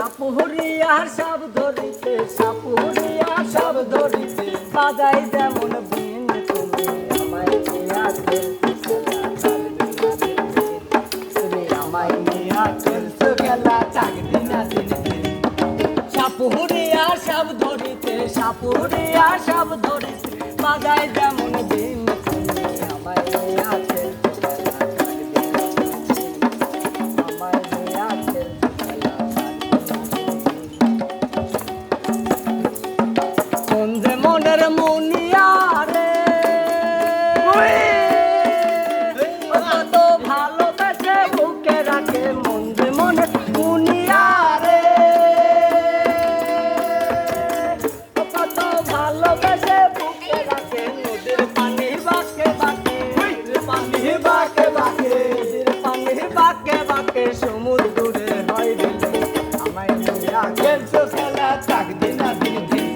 সাপুরিয়া সব ধরিতে সাপুরিয়া সব ধরিতে বাজাই যেমন বিন তুমি আমায় নিয়া তুমি আমায় নিয়া খেলছো খেলা চাকরি না দিন দিন সাপুরিয়া সব ধরিতে সাপুরিয়া সব ধরিতে বাজাই যেমন বিন তুমি আমায় নিয়া খেলছো মনের মুনিয়া রে কত ভালোবেসে বুকে রাখে মন্দে মনের মুনিয়া রে কত ভালোবেসে বুকে রাখে নদীর পানি বাঁকে বাঁকে পানি বাঁকে বাঁকে নদীর পানি বাঁকে বাঁকে সমুদ্র দূরে হয় দিলে আমায় নিয়া খেলছো খেলা চাকরি না দিন দিন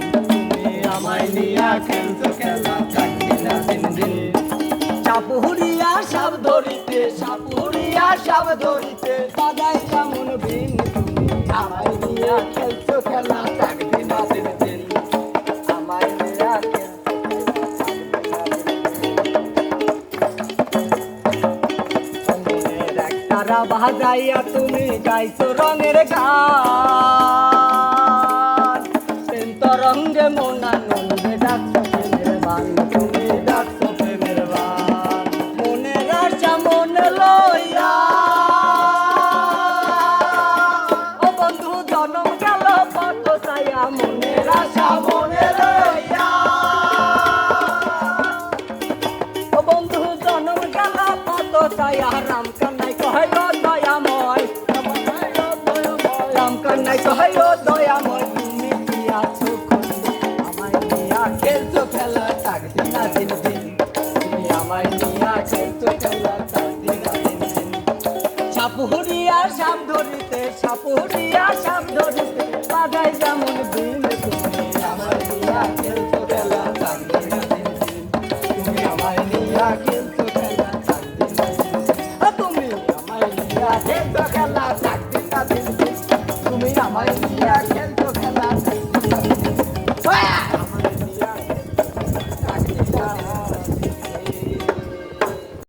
আমায় নিয়া খেলছো খেলা চাকরি না দিন দিন সাপুরিয়া সব ধরিতে সাপুরিয়া সব ধরিতে বাজাই যেমন বিন তুমি আমায় নিয়া খেলছো খেলা চাকরি না দিন দিন আমায় নিয়া তারা বাজাইয়া তুমি গাইছো রঙের গান তরঙ্গে মনানন্দে ডাকছো প্রেমের বান তুমি ডাকছো প্রেমের বান মনের আশা মনে লইয়া ও বন্ধু জনম গেল কত ছায়া মনের আশা মনে লইয়া ও বন্ধু জনম গেল কত ছায়া রাম কান্নাই কহে গো দয়াময় রাম কান্নাই কহে গো দয়াময় তুমি কি আছো খেলছো খেলা চাকরি না দিন দিন তুমি আমায় নিয়া খেলছো খেলা চাকরি না দিন দিন সাপুরিয়া সাপ ধরিতে সাপুরিয়া সাপ ধরিতে বাজাই যেমন দিন তুমি আমায় নিয়া খেলছো খেলা চাকরি না দিন দিন তুমি আমায় নিয়া খেলছো খেলা চাকরি না দিন তুমি আমায় নিয়া খেলছো খেলা চাকরি না দিন দিন তুমি আমায় নিয়া